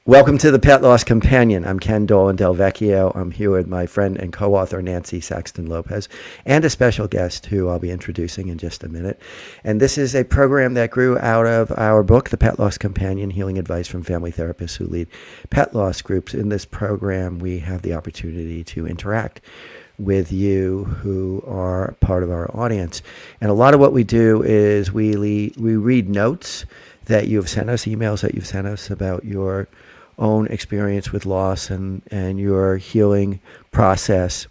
Welcome to the Pet Loss Companion. I'm Ken Dolan-Del Vecchio. I'm here with my friend and co-author Nancy Saxton-Lopez and a special guest who I'll be introducing in just a minute. And this is a program that grew out of our book, The Pet Loss Companion, Healing Advice from Family Therapists Who Lead Pet Loss Groups. In this program, we have the opportunity to interact with you who are part of our audience. And a lot of what we do is we read notes that you've sent us, emails that you've sent us about your own experience with loss and your healing process.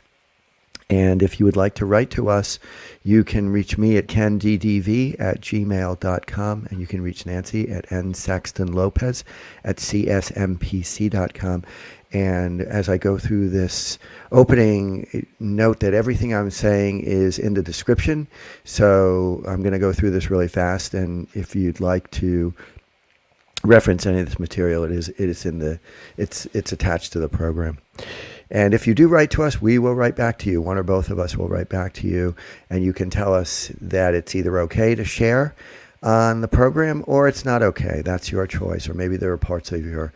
And if you would like to write to us, you can reach me at kenddv@gmail.com, and you can reach Nancy at nsaxtonlopez at csmpc.com. And as I go through this opening, note that everything I'm saying is in the description. So I'm going to go through this really fast. And if you'd like to reference any of this material, it's attached to the program. And if you do write to us, we will write back to you. One or both of us will write back to you, and you can tell us that it's either okay to share on the program or it's not okay. That's your choice. Or maybe there are parts of your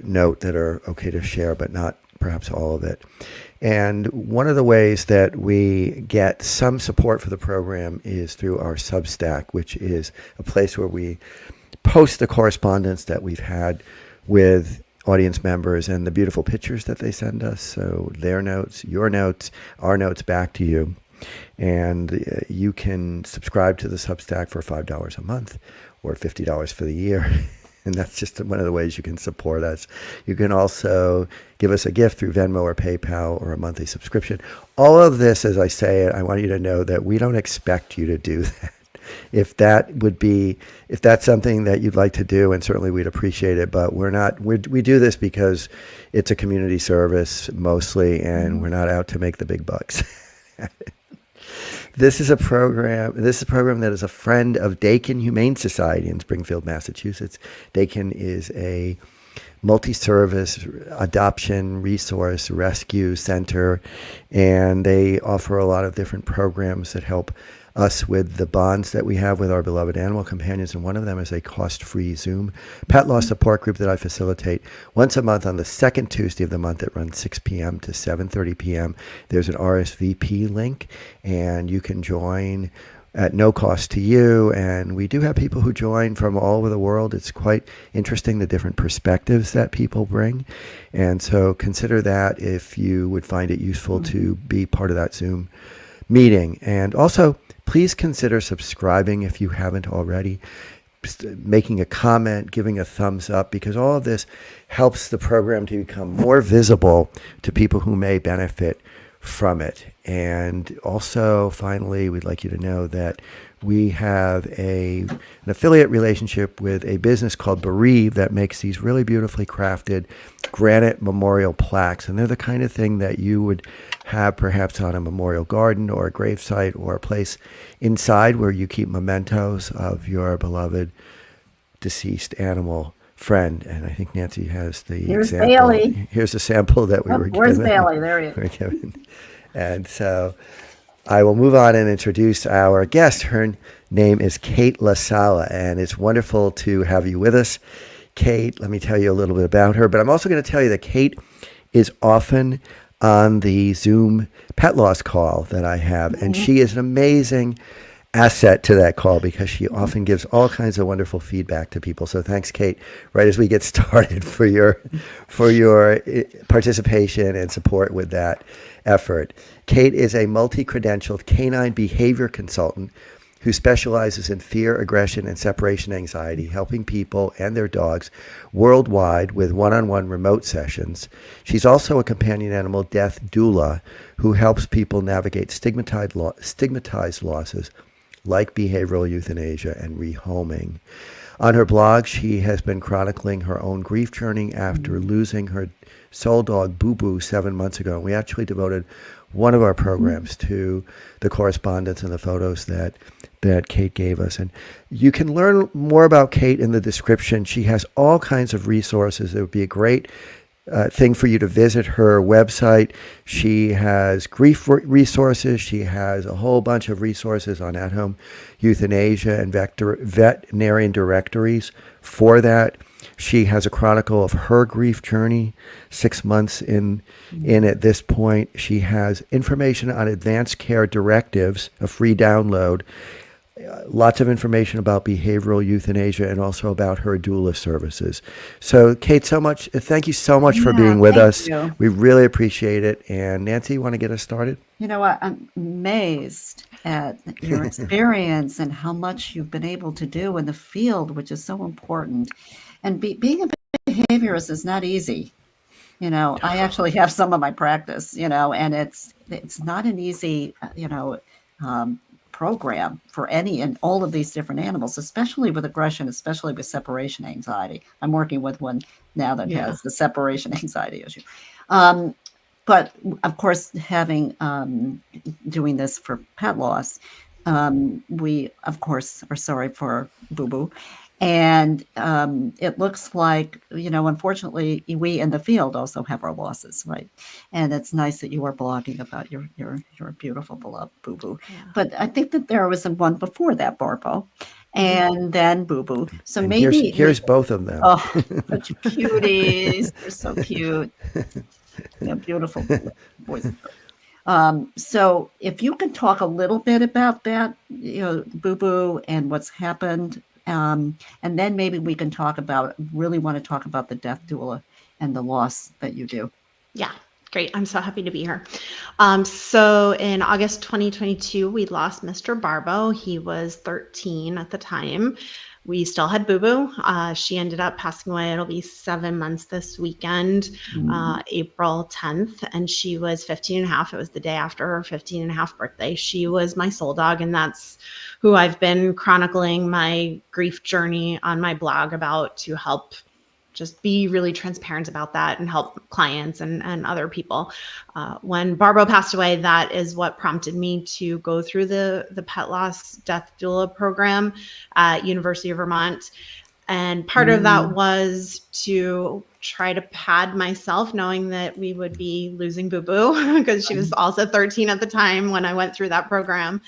note that are okay to share, but not perhaps all of it. And one of the ways that we get some support for the program is through our Substack, which is a place where we post the correspondence that we've had with audience members and the beautiful pictures that they send us. So their notes, your notes, our notes back to you. And you can subscribe to the Substack for $5 a month or $50 for the year. And that's just one of the ways you can support us. You can also give us a gift through Venmo or PayPal or a monthly subscription. All of this, as I say it, I want you to know that we don't expect you to do that. If that's something that you'd like to do, and certainly we'd appreciate it, but we do this because it's a community service mostly, and we're not out to make the big bucks. This is a program that is a friend of Dakin Humane Society in Springfield, Massachusetts. Dakin is a multi-service adoption resource rescue center, and they offer a lot of different programs that help us with the bonds that we have with our beloved animal companions. And one of them is a cost-free Zoom pet loss support group that I facilitate once a month on the second Tuesday of the month. It runs 6 p.m. to 7:30 p.m. There's an RSVP link, and you can join at no cost to you. And we do have people who join from all over the world. It's quite interesting, the different perspectives that people bring. And so consider that if you would find it useful to be part of that Zoom meeting. And also, please consider subscribing if you haven't already, making a comment, giving a thumbs up, because all of this helps the program to become more visible to people who may benefit from it. And also, finally, we'd like you to know that we have an affiliate relationship with a business called Bereave that makes these really beautifully crafted granite memorial plaques. And they're the kind of thing that you would have perhaps on a memorial garden or a gravesite or a place inside where you keep mementos of your beloved deceased animal friend. And I think Nancy has the example. Bailey. Here's a sample that we were given. Where's Bailey? There he is. And so I will move on and introduce our guest. Her name is Kate LaSala, and it's wonderful to have you with us. Kate, let me tell you a little bit about her, but I'm also going to tell you that Kate is often on the Zoom pet loss call that I have, and she is an amazing asset to that call because she often gives all kinds of wonderful feedback to people. So thanks, Kate, right as we get started for your participation and support with that effort. Kate is a multi-credentialed canine behavior consultant who specializes in fear, aggression, and separation anxiety, helping people and their dogs worldwide with one-on-one remote sessions. She's also a companion animal death doula who helps people navigate stigmatized losses like behavioral euthanasia and rehoming. On her blog, she has been chronicling her own grief journey after losing her soul dog, BooBoo, 7 months ago. And we actually devoted one of our programs to the correspondence and the photos that Kate gave us. And you can learn more about Kate in the description. She has all kinds of resources. It would be a great thing for you to visit her website. She has grief resources. She has a whole bunch of resources on at-home euthanasia and veterinarian directories for that. She has a chronicle of her grief journey, 6 months in at this point. She has information on advanced care directives, a free download, lots of information about behavioral euthanasia, and also about her doula services. So, Kate, thank you so much for Yeah, being with thank us. you. We really appreciate it. And Nancy, you want to get us started? You know what? I'm amazed at your experience and how much you've been able to do in the field, which is so important. And being a behaviorist is not easy. I actually have some of my practice, and it's not an easy, um, program for any and all of these different animals, especially with aggression, especially with separation anxiety. I'm working with one now that Yeah. has the separation anxiety issue. Um, but of course, having doing this for pet loss, we of course are sorry for BooBoo, and it looks like, unfortunately, we in the field also have our losses, right? And it's nice that you are blogging about your beautiful beloved BooBoo. Yeah. But I think that there was one before that, Barbo, and then BooBoo. So And maybe here's both of them. oh, such cuties. They're so cute. Beautiful boys and girls. So if you can talk a little bit about that, BooBoo and what's happened, and then maybe we can really want to talk about the death doula and the loss that you do. Yeah, great. I'm so happy to be here. So in August 2022, we lost Mr. Barbo. He was 13 at the time. We still had BooBoo. She ended up passing away. It'll be 7 months this weekend, April 10th, and she was 15 and a half. It was the day after her 15 and a half birthday. She was my soul dog, and that's who I've been chronicling my grief journey on my blog about, to help just be really transparent about that and help clients and other people. When Barbo passed away, that is what prompted me to go through the pet loss death doula program at University of Vermont. And part of that was to try to pad myself, knowing that we would be losing BooBoo because she was also 13 at the time when I went through that program,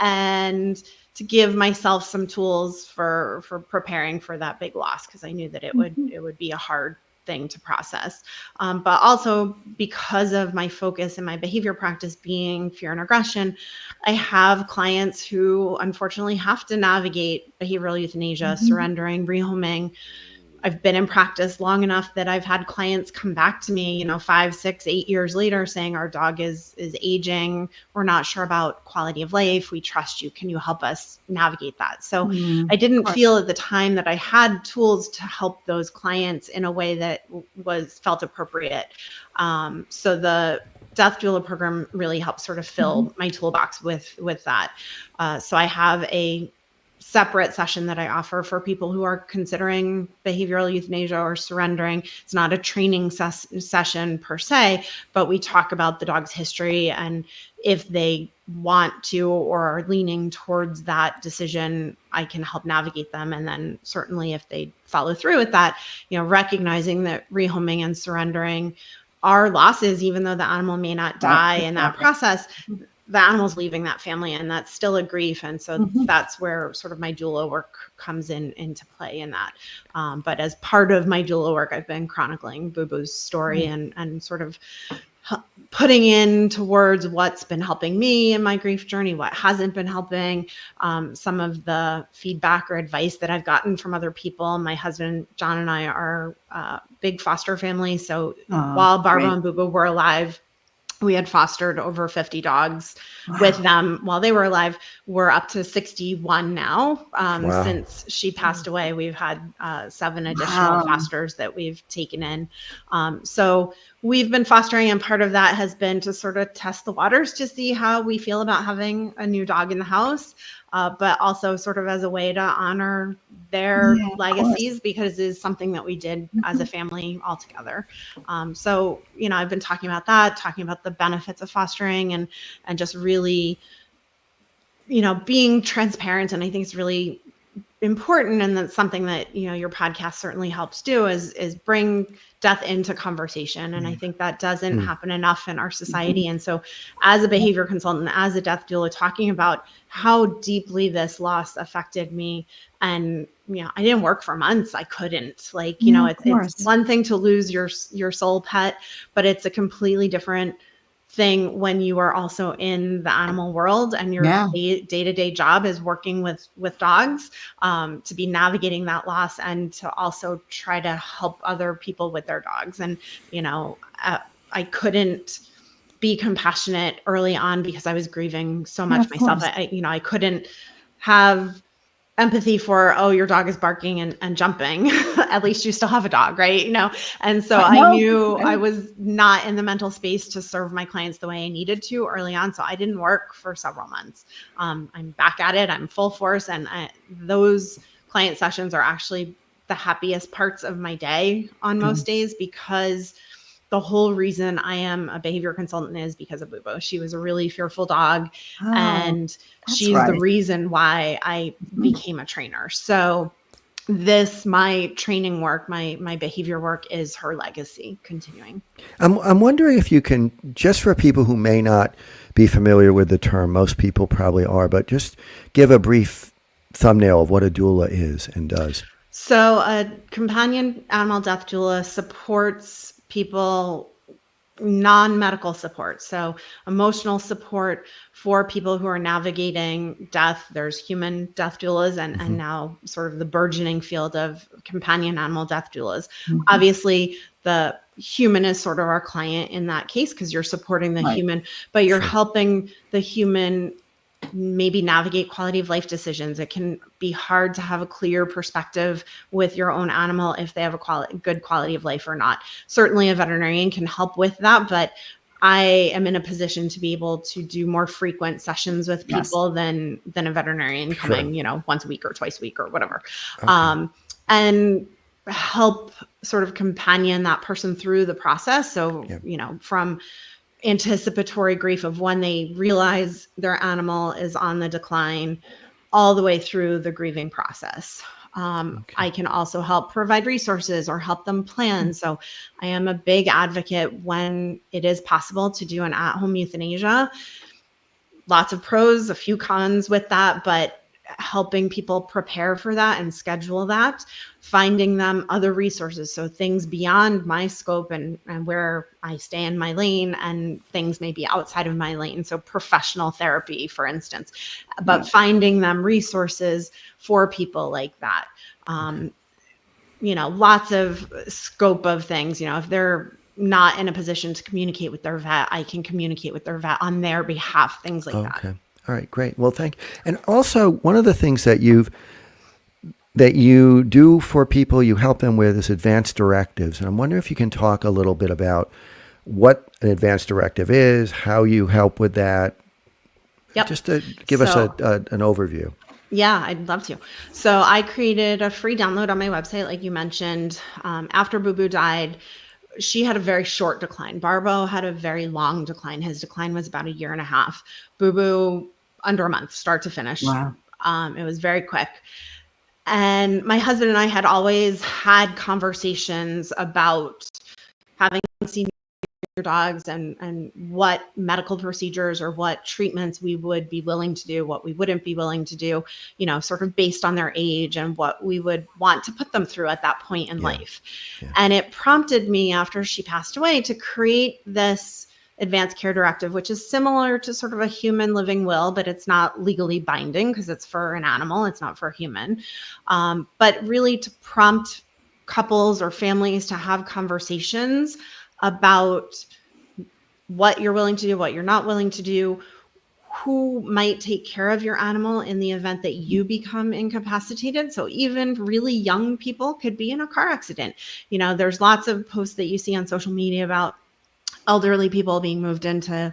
and to give myself some tools for preparing for that big loss, because I knew that it would be a hard thing to process. But also because of my focus and my behavior practice being fear and aggression, I have clients who unfortunately have to navigate behavioral euthanasia, surrendering, rehoming. I've been in practice long enough that I've had clients come back to me, 5, 6, 8 years later saying, our dog is aging. We're not sure about quality of life. We trust you. Can you help us navigate that? So I didn't feel at the time that I had tools to help those clients in a way that felt appropriate. So the death doula program really helps sort of fill my toolbox with that. So I have a separate session that I offer for people who are considering behavioral euthanasia or surrendering. It's not a training session per se, but we talk about the dog's history, and if they want to or are leaning towards that decision, I can help navigate them. And then certainly if they follow through with that, recognizing that rehoming and surrendering are losses, even though the animal may not die in that process, the animal's leaving that family, and that's still a grief. And so that's where sort of my doula work comes into play in that. But as part of my doula work, I've been chronicling BooBoo's story and sort of putting into words what's been helping me in my grief journey, what hasn't been helping, some of the feedback or advice that I've gotten from other people. My husband, John, and I are a big foster family. So while Barbo and BooBoo were alive, we had fostered over 50 dogs with them while they were alive. We're up to 61 now. Since she passed away, we've had 7 additional fosters that we've taken in. So we've been fostering, and part of that has been to sort of test the waters to see how we feel about having a new dog in the house, but also sort of as a way to honor their legacies, because it is something that we did as a family all together. So, I've been talking about that, talking about the benefits of fostering, and just really, being transparent. And I think it's really important, and that's something that, you know, your podcast certainly helps do, is bring death into conversation. And I think that doesn't happen enough in our society. And so as a behavior consultant, as a death doula, talking about how deeply this loss affected me, and, you know, I didn't work for months. I couldn't, like, you know, Of it's course. one thing to lose your soul pet, but it's a completely different thing when you are also in the animal world, and your Yeah. day-to-day job is working with dogs, to be navigating that loss, and to also try to help other people with their dogs. And, you know, I couldn't be compassionate early on because I was grieving so much Of myself. course. You know, I couldn't have empathy for, oh, your dog is barking and jumping. At least you still have a dog, right? You know, and so I No, knew I right. was not in the mental space to serve my clients the way I needed to early on. So I didn't work for several months. I'm back at it. I'm full force. And those client sessions are actually the happiest parts of my day on most days, because the whole reason I am a behavior consultant is because of BooBoo. She was a really fearful dog, Oh, and that's she's the right. reason why I became a trainer. So my training work, my behavior work, is her legacy continuing. I'm wondering if you can, just for people who may not be familiar with the term, most people probably are, but just give a brief thumbnail of what a doula is and does. So a companion animal death doula supports people, non-medical support. So emotional support for people who are navigating death. There's human death doulas, and now sort of the burgeoning field of companion animal death doulas. Obviously, the human is sort of our client in that case, because you're supporting the Right. human, but you're Sure. helping the human maybe navigate quality of life decisions. It can be hard to have a clear perspective with your own animal if they have a good quality of life or not. Certainly a veterinarian can help with that, but I am in a position to be able to do more frequent sessions with Yes. people than a veterinarian Sure. coming, you know, once a week or twice a week or whatever. Okay. And help sort of companion that person through the process. So, Yeah. you know, from anticipatory grief of when they realize their animal is on the decline, all the way through the grieving process. I can also help provide resources or help them plan. So I am a big advocate when it is possible to do an at-home euthanasia. Lots of pros, a few cons with that, but helping people prepare for that and schedule that, finding them other resources. So things beyond my scope and where I stay in my lane, and things maybe outside of my lane. So professional therapy, for instance, but finding them resources for people like that. You know, lots of scope of things. You know, if they're not in a position to communicate with their vet, I can communicate with their vet on their behalf, things like that. Okay. All right, great. Well, thank you. And also, one of the things that you do for people, you help them with, is advanced directives. And I'm wondering if you can talk a little bit about what an advanced directive is, how you help with that. Yep. Just to give us an overview. Yeah, I'd love to. So I created a free download on my website, like you mentioned. After BooBoo died, she had a very short decline. Barbo had a very long decline. His decline was about 1.5 years. BooBoo, under a month, start to finish. Wow. It was very quick. And my husband and I had always had conversations about having seen your dogs, and what medical procedures or what treatments we would be willing to do, what we wouldn't be willing to do, you know, sort of based on their age and what we would want to put them through at that point in life. Yeah. And it prompted me, after she passed away, to create this advanced care directive, which is similar to sort of a human living will, but it's not legally binding because it's for an animal, it's not for a human. But really to prompt couples or families to have conversations about what you're willing to do, what you're not willing to do, who might take care of your animal in the event that you become incapacitated. So even really young people could be in a car accident. You know, there's lots of posts that you see on social media about elderly people being moved into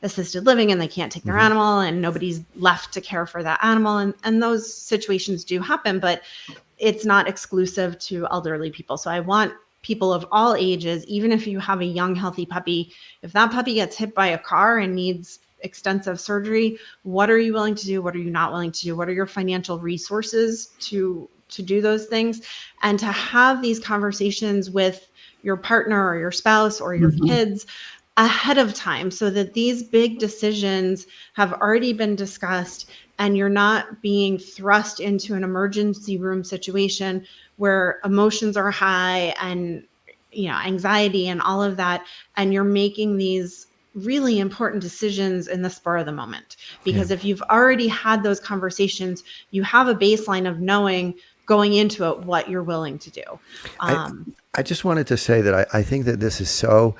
assisted living and they can't take their animal, and nobody's left to care for that animal. And those situations do happen, but it's not exclusive to elderly people. So I want people of all ages, even if you have a young, healthy puppy, if that puppy gets hit by a car and needs extensive surgery. What are you willing to do? What are you not willing to do? What are your financial resources to do those things? And to have these conversations with your partner or your spouse or your kids ahead of time, so that these big decisions have already been discussed and you're not being thrust into an emergency room situation where emotions are high and anxiety and all of that, and you're making these really important decisions in the spur of the moment. Because if you've already had those conversations, you have a baseline of knowing going into it what you're willing to do. I just wanted to say that I think that this is so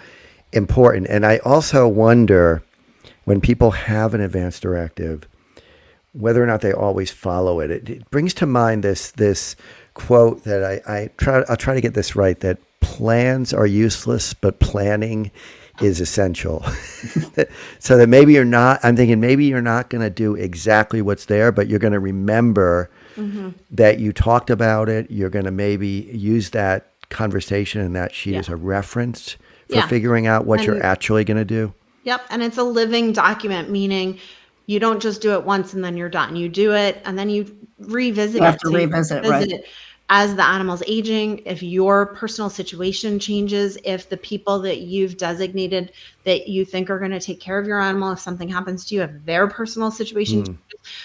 important. And I also wonder, when people have an advance directive, whether or not they always follow it. It brings to mind this quote that I'll try to get this right, that plans are useless, but planning is essential. So that I'm thinking maybe you're not going to do exactly what's there, but you're going to remember that you talked about it. You're going to maybe use that conversation and that sheet as a reference for figuring out what you're actually going to do. Yep. And it's a living document, meaning you don't just do it once and then you're done. You do it and then you revisit it. You have to revisit it as the animal's aging, if your personal situation changes, if the people that you've designated that you think are going to take care of your animal, if something happens to you, if their personal situation changes.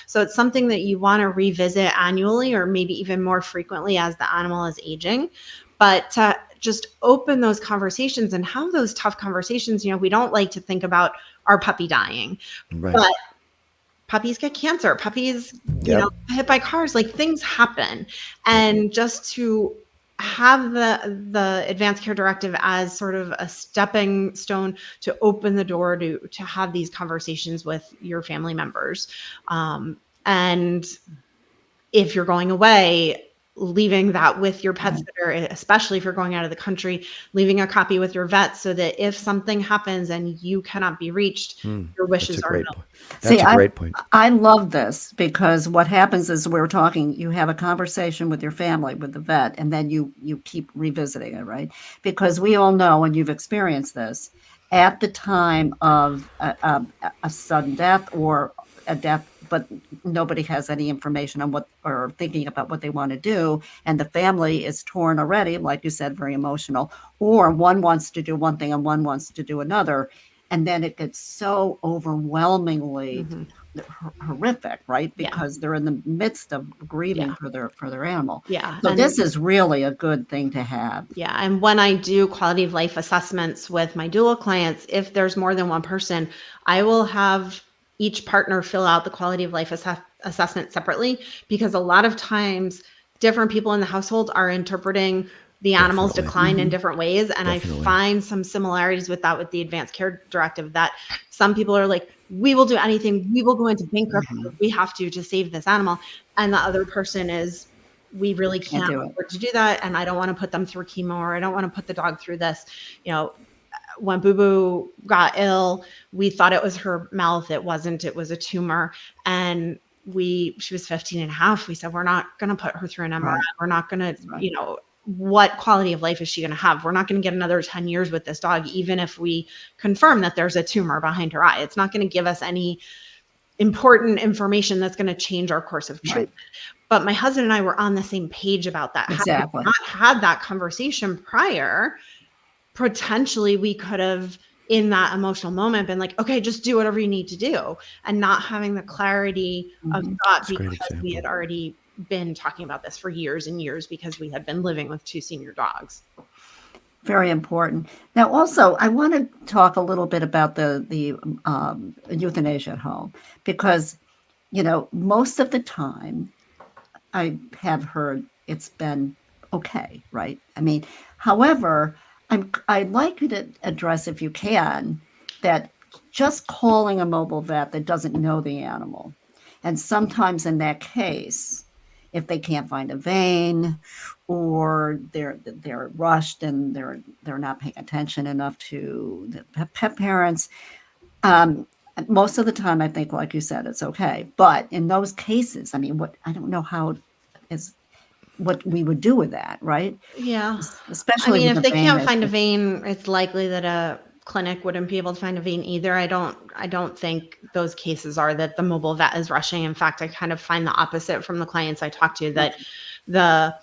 So it's something that you want to revisit annually, or maybe even more frequently as the animal is aging. But to just open those conversations and have those tough conversations. We don't like to think about our puppy dying, but puppies get cancer, puppies, hit by cars, like things happen. And just to have the advanced care directive as sort of a stepping stone to open the door to have these conversations with your family members. And if you're going away, leaving that with your pet sitter, especially if you're going out of the country, leaving a copy with your vet so that if something happens and you cannot be reached, your wishes are known. That's a great point. I love this, because what happens is we're talking, you have a conversation with your family, with the vet, and then you keep revisiting it, right? Because we all know, and you've experienced this, at the time of a sudden death or a death, but nobody has any information on what, or thinking about what they want to do, and the family is torn already, like you said, very emotional, or one wants to do one thing and one wants to do another, and then it gets so overwhelmingly horrific, right? Because they're in the midst of grieving for their animal. So this is really a good thing to have. And when I do quality of life assessments with my doula clients, if there's more than one person, I will have each partner fill out the quality of life assessment separately, because a lot of times different people in the household are interpreting the animal's decline in different ways. And I find some similarities with that, with the advanced care directive, that some people are like, we will do anything. We will go into bankruptcy if we have to save this animal. And the other person is, we really can't afford to do that. And I don't want to put them through chemo, or I don't want to put the dog through this. When BooBoo got ill, we thought it was her mouth. It wasn't. It was a tumor. And she was 15 and a half. We said, we're not going to put her through an MRI. We're not going to, what quality of life is she going to have? We're not going to get another 10 years with this dog, even if we confirm that there's a tumor behind her eye. It's not going to give us any important information that's going to change our course of treatment. But my husband and I were on the same page about that. Had we not had that conversation prior, potentially we could have, in that emotional moment, been like, okay, just do whatever you need to do, and not having the clarity of thought, because we had already been talking about this for years and years, because we had been living with 2 senior dogs. Very important. Now, also, I want to talk a little bit about the euthanasia at home, because, most of the time I have heard it's been okay, right? I mean, however, I'd like you to address, if you can, that just calling a mobile vet that doesn't know the animal, and sometimes in that case, if they can't find a vein, or they're rushed and they're not paying attention enough to the pet parents, most of the time, I think, like you said, it's okay. But in those cases, I mean, I don't know what we would do with that, right? Yeah. Especially if they can't find a vein, it's likely that a clinic wouldn't be able to find a vein either. I don't think those cases are that the mobile vet is rushing. In fact, I kind of find the opposite from the clients I talk to, that the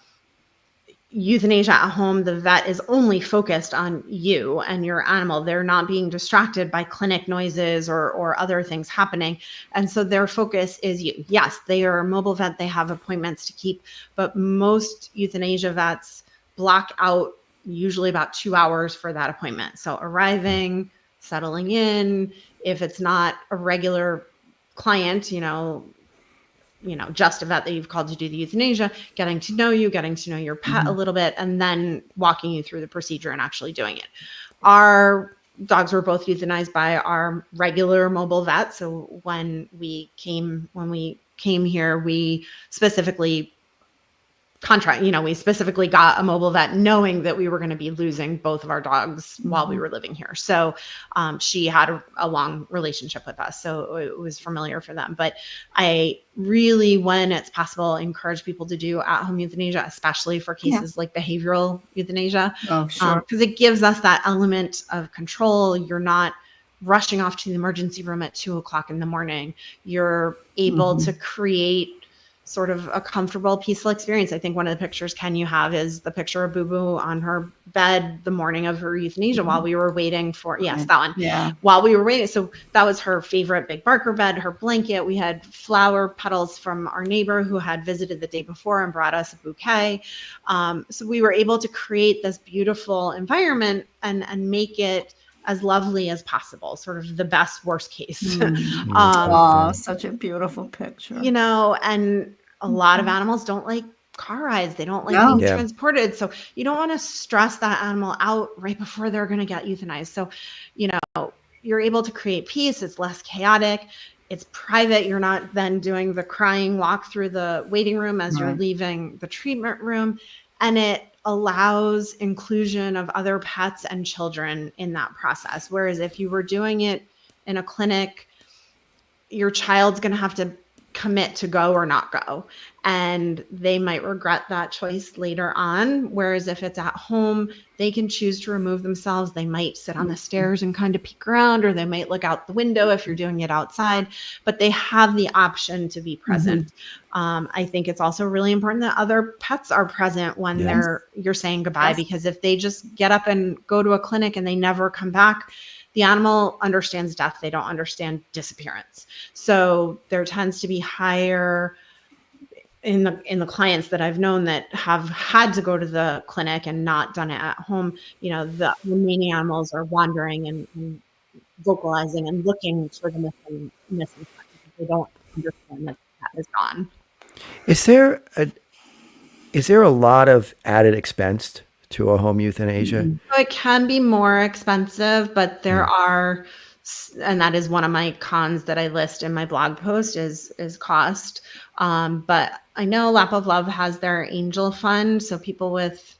euthanasia at home, the vet is only focused on you and your animal. They're not being distracted by clinic noises or other things happening. And so their focus is you. Yes, they are a mobile vet. They have appointments to keep, but most euthanasia vets block out usually about 2 hours for that appointment. So arriving, settling in, if it's not a regular client, just a vet that you've called to do the euthanasia, getting to know you, getting to know your pet a little bit, and then walking you through the procedure and actually doing it. Our dogs were both euthanized by our regular mobile vet. So when we came here, we specifically we specifically got a mobile vet knowing that we were going to be losing both of our dogs while we were living here. So she had a long relationship with us, so it was familiar for them. But I really, when it's possible, encourage people to do at-home euthanasia, especially for cases like behavioral euthanasia. Oh, sure. Because it gives us that element of control. You're not rushing off to the emergency room at 2:00 in the morning. You're able to create sort of a comfortable, peaceful experience. I think one of the pictures, Ken, you have is the picture of BooBoo on her bed the morning of her euthanasia while we were waiting for, that one. Yeah. While we were waiting. So that was her favorite big Barker bed, her blanket. We had flower petals from our neighbor who had visited the day before and brought us a bouquet. So we were able to create this beautiful environment and make it as lovely as possible, sort of the best worst case. Such a beautiful picture. And a lot of animals don't like car rides. They don't like being transported. So you don't want to stress that animal out right before they're going to get euthanized. So, you're able to create peace. It's less chaotic. It's private. You're not then doing the crying walk through the waiting room as you're leaving the treatment room. And it allows inclusion of other pets and children in that process. Whereas if you were doing it in a clinic, your child's going to have to commit to go or not go. And they might regret that choice later on. Whereas if it's at home, they can choose to remove themselves. They might sit on the stairs and kind of peek around, or they might look out the window if you're doing it outside, but they have the option to be present. I think it's also really important that other pets are present when you're saying goodbye, because if they just get up and go to a clinic and they never come back, the animal understands death. They don't understand disappearance. So there tends to be higher in the clients that I've known that have had to go to the clinic and not done it at home. The remaining animals are wandering and vocalizing and looking for the missing pet because they don't understand that the pet is gone. Is there a lot of added expense to a home euthanasia? So it can be more expensive, but there are, and that is one of my cons that I list in my blog post is cost. But I know Lap of Love has their angel fund, so people with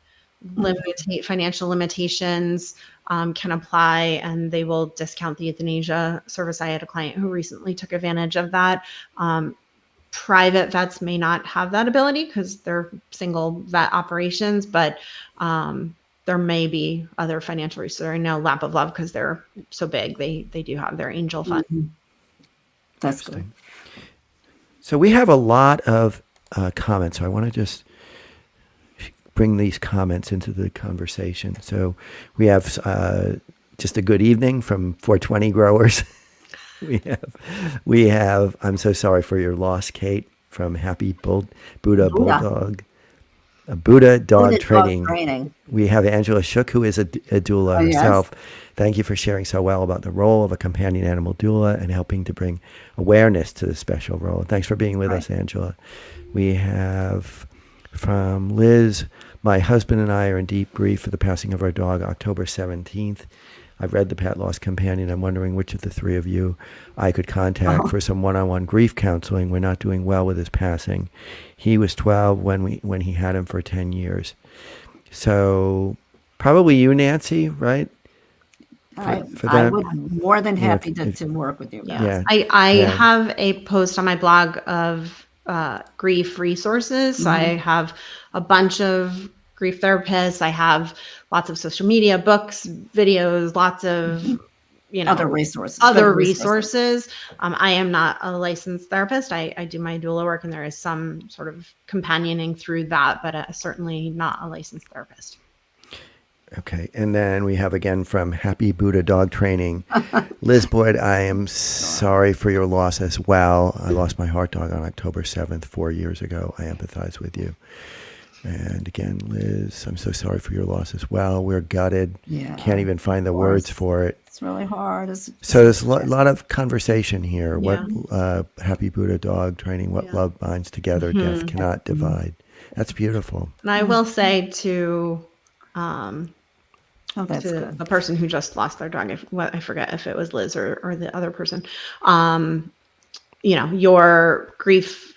financial limitations can apply, and they will discount the euthanasia service. I had a client who recently took advantage of that. Private vets may not have that ability because they're single vet operations, but there may be other financial resources. I know Lap of Love, because they're so big, they do have their angel fund. That's good. So we have a lot of comments. So I want to just bring these comments into the conversation. So we have just a good evening from 420 growers. We have I'm so sorry for your loss, Kate, from Happy Buddha Bulldog. Buddha Dog Training. We have Angela Shook, who is a doula herself. Thank you for sharing so well about the role of a companion animal doula and helping to bring awareness to the special role. Thanks for being with us, Angela. We have from Liz, my husband and I are in deep grief for the passing of our dog October 17th. I've read The Pet Loss Companion. I'm wondering which of the three of you I could contact for some one-on-one grief counseling. We're not doing well with his passing. He was 12 when he had him for 10 years. So probably you, Nancy, right? I would be more than happy to work with you guys. Yeah. I have a post on my blog of grief resources. So I have a bunch of grief therapists. I have lots of social media, books, videos, lots of, Other resources. other Good resources. resources. I am not a licensed therapist. I do my doula work, and there is some sort of companioning through that, but certainly not a licensed therapist. Okay. And then we have again from Happy Buddha Dog Training. Liz Boyd, I am sorry for your loss as well. I lost my heart dog on October 7th, 4 years ago. I empathize with you. And again, Liz, I'm so sorry for your loss as well. We're gutted. Yeah, Can't even find the words for it. It's really hard. So there's a lot of conversation here. Yeah. What Happy Buddha Dog Training, what love binds together, death cannot divide. That's beautiful. And I will say to that's to good. the person who just lost their dog, I forget if it was Liz or the other person, your grief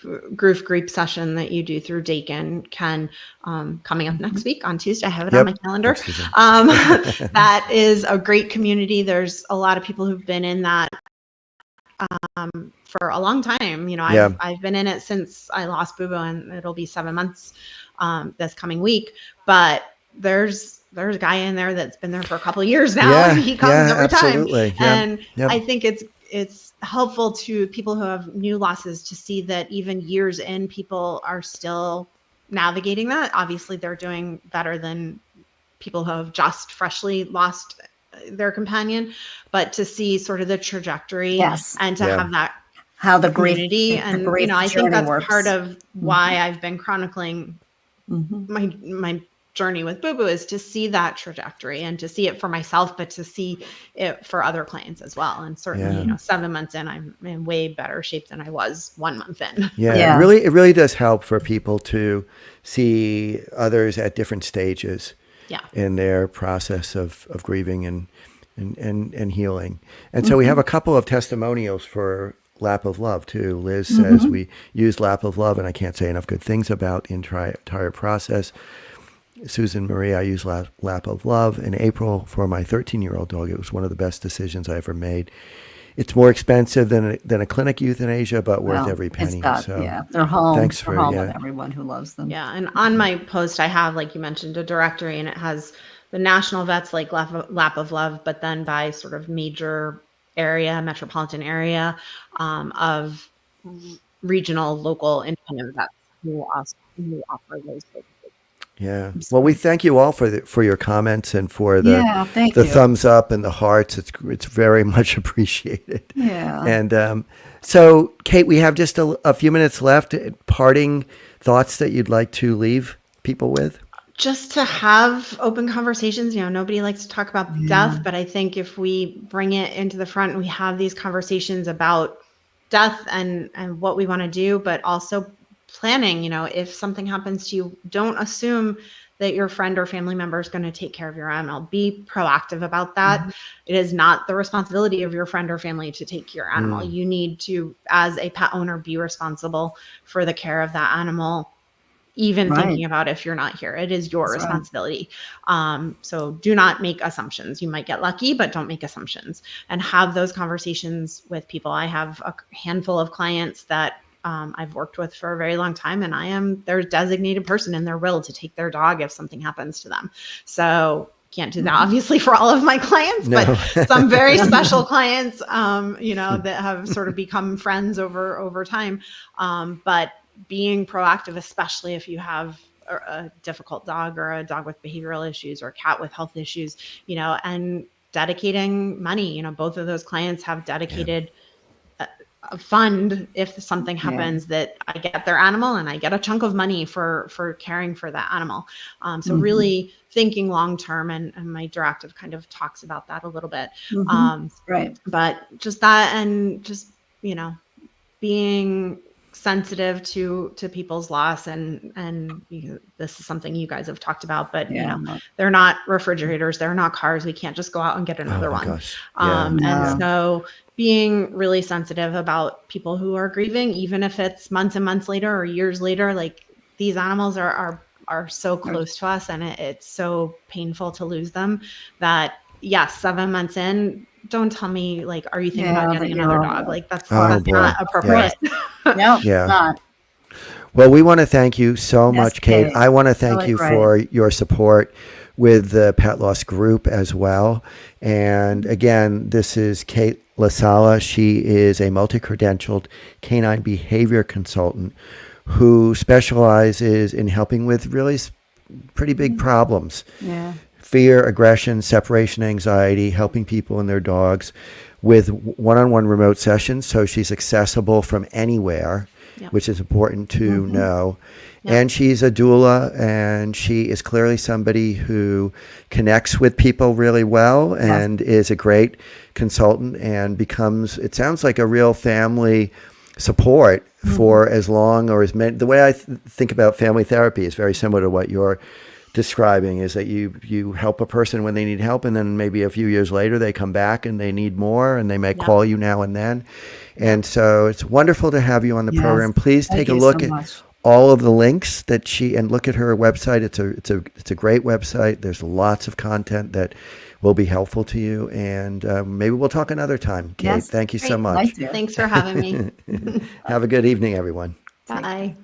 session that you do through Dakin can, coming up next week on Tuesday, I have it on my calendar. That is a great community. There's a lot of people who've been in that for a long time. I've been in it since I lost BooBoo, and it'll be 7 months this coming week. But there's a guy in there that's been there for a couple of years now, and he comes every time. And I think it's helpful to people who have new losses to see that even years in, people are still navigating that. Obviously, they're doing better than people who have just freshly lost their companion, but to see sort of the trajectory and to have that how the community grief, and I think that's part of why I've been chronicling my journey with BooBoo, is to see that trajectory and to see it for myself, but to see it for other clients as well. And certainly, 7 months in, I'm in way better shape than I was 1 month in. Yeah. It really does help for people to see others at different stages in their process of grieving and healing. And so we have a couple of testimonials for Lap of Love too. Liz says we use Lap of Love, and I can't say enough good things about the entire process. Susan Marie, I use Lap of Love in April for my 13-year-old dog. It was one of the best decisions I ever made. It's more expensive than a clinic euthanasia, but worth every penny. They're home. Thanks they're home with everyone who loves them. Yeah, and on my post, I have, like you mentioned, a directory, and it has the national vets like Lap of Love, but then by sort of major metropolitan area, of regional, local, independent vets who offer those services. Yeah. Well, we thank you all for your comments and for the thumbs up and the hearts. It's very much appreciated. Yeah. And so, Kate, we have just a few minutes left. Parting thoughts that you'd like to leave people with? Just to have open conversations. Nobody likes to talk about death, but I think if we bring it into the front, we have these conversations about death and what we want to do, but also planning. If something happens to you, don't assume that your friend or family member is going to take care of your animal. Be proactive about that. It is not the responsibility of your friend or family to take your animal. You need to, as a pet owner, be responsible for the care of that animal, even thinking about if you're not here. It is your responsibility. So do not make assumptions. You might get lucky, but don't make assumptions, and have those conversations with people. I have a handful of clients that I've worked with for a very long time, and I am their designated person in their will to take their dog if something happens to them. So can't do that obviously for all of my clients, but some very special clients, that have sort of become friends over time. But being proactive, especially if you have a difficult dog or a dog with behavioral issues or a cat with health issues, and dedicating money. Both of those clients have dedicated a fund if something happens, that I get their animal and I get a chunk of money for caring for that animal. So really thinking long term, and my directive kind of talks about that a little bit. But just that, and just being sensitive to people's loss, and this is something you guys have talked about, but they're not refrigerators, they're not cars. We can't just go out and get another one. And so being really sensitive about people who are grieving, even if it's months and months later or years later. Like, these animals are so close to us, and it's so painful to lose them, that 7 months in, don't tell me, like, are you thinking about getting another dog? Like, that's not appropriate. No, it's not. Well, we want to thank you so Yes, much, Kate. Kate. I want to thank Really you great. for your support with the Pet Loss Group as well. And again, this is Kate LaSala. She is a multi-credentialed canine behavior consultant who specializes in helping with really pretty big problems. Yeah. Fear, aggression, separation anxiety, helping people and their dogs with one-on-one remote sessions. So she's accessible from anywhere, Yep. which is important to know. Yep. And she's a doula, and she is clearly somebody who connects with people really well and is a great consultant and becomes, it sounds like, a real family support for as long or as many. The way I think about family therapy is very similar to what you're describing, is that you help a person when they need help, and then maybe a few years later they come back and they need more, and they may call you now and then. And so it's wonderful to have you on the Yes. program. Please Thank take a you look so at much. all of the links that and look at her website. It's a great website. There's lots of content that will be helpful to you, and maybe we'll talk another time. Kate, Yes. thank you so Great. much. Like to. Thanks for having me. Have a good evening, everyone. Bye.